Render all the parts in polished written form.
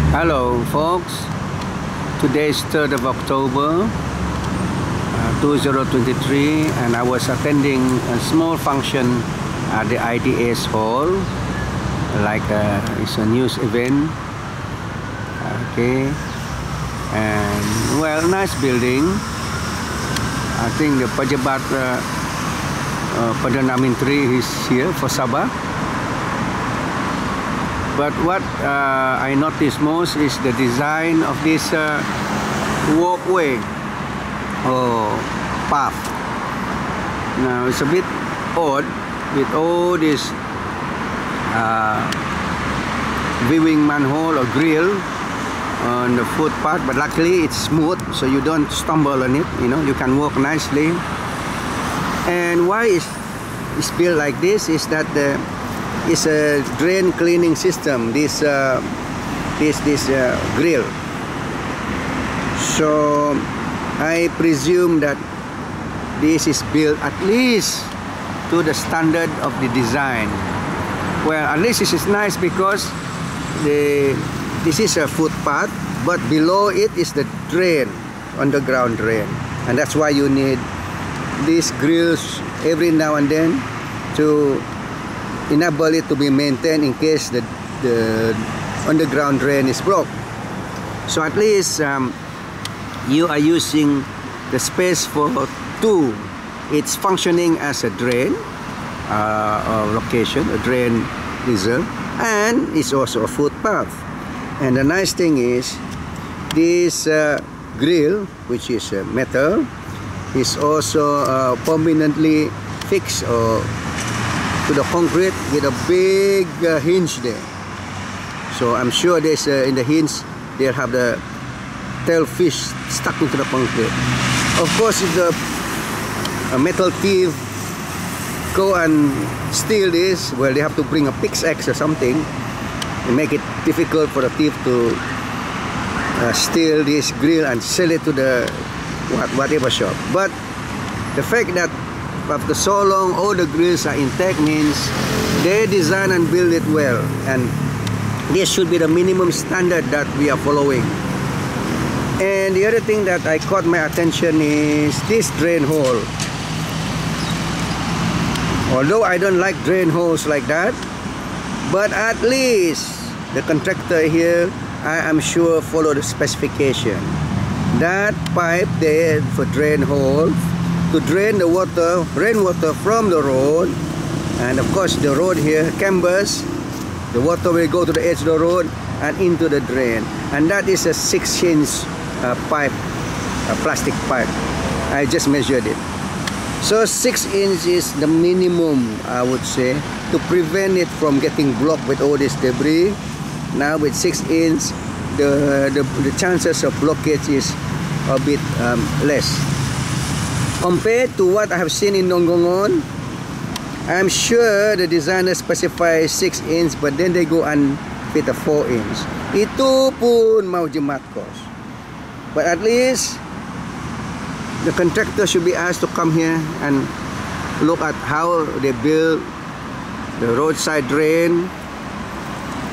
Hello folks, today is 3rd of October 2023 and I was attending a small function at the IDS hall, like it's a news event. Okay, and well, nice building. I think the Pejabat Perdana Menteri is here for Sabah. But what I noticed most is the design of this walkway or path. Now it's a bit odd with all this viewing manhole or grill on the footpath, but luckily it's smooth, so you don't stumble on it. You know, you can walk nicely. And why it's built like this is that it's a drain cleaning system, this grill. So I presume that this is built at least to the standard of the design. Well, at least this is nice because this is a footpath, but below it is the drain, underground drain, and that's why you need these grills every now and then to enable it to be maintained in case the underground drain is broke. So at least you are using the space for two. It's functioning as a drain location, a drain reserve, and it's also a footpath. And the nice thing is this grill, which is metal, is also permanently fixed to the concrete with a big hinge there. So I'm sure there's in the hinge they'll have the tail fish stuck into the concrete. Of course, if the metal thief go and steal this, well, they have to bring a pickaxe or something and make it difficult for the thief to steal this grill and sell it to the whatever shop. But the fact that after so long all the grills are intact means they design and build it well, and this should be the minimum standard that we are following. And the other thing that I caught my attention is this drain hole. Although I don't like drain holes like that, but at least the contractor here, I am sure, follow the specification. That pipe there for drain hole to drain the water, rainwater from the road, and of course the road here cambers, the water will go to the edge of the road and into the drain, and that is a 6-inch pipe, a plastic pipe. I just measured it. So 6 inches is the minimum, I would say, to prevent it from getting blocked with all this debris. Now with 6 inches, the chances of blockage is a bit less. Compared to what I have seen in Nonggongon, I'm sure the designer specifies 6 inches, but then they go and fit a 4 inch. Itu pun mau jemat kos. But at least the contractor should be asked to come here and look at how they build the roadside drain.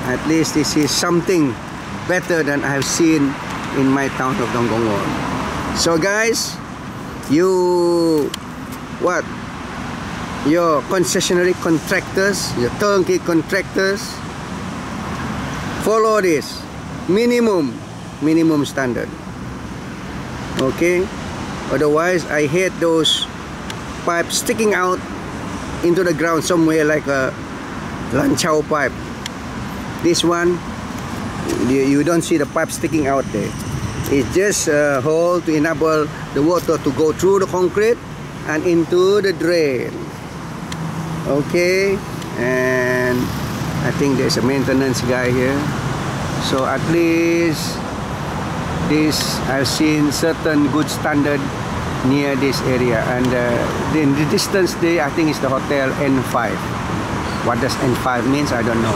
At least this is something better than I have seen in my town of Nonggongon. So guys, your concessionary contractors, your turnkey contractors, follow this minimum standard. Okay, otherwise I hate those pipes sticking out into the ground somewhere like a lanchao pipe. This one, you don't see the pipe sticking out there. It's just a hole to enable the water to go through the concrete and into the drain. Okay, and I think there's a maintenance guy here. So at least this, I've seen certain good standard near this area, and in the distance there I think it's the hotel N5. What does N5 means, I don't know.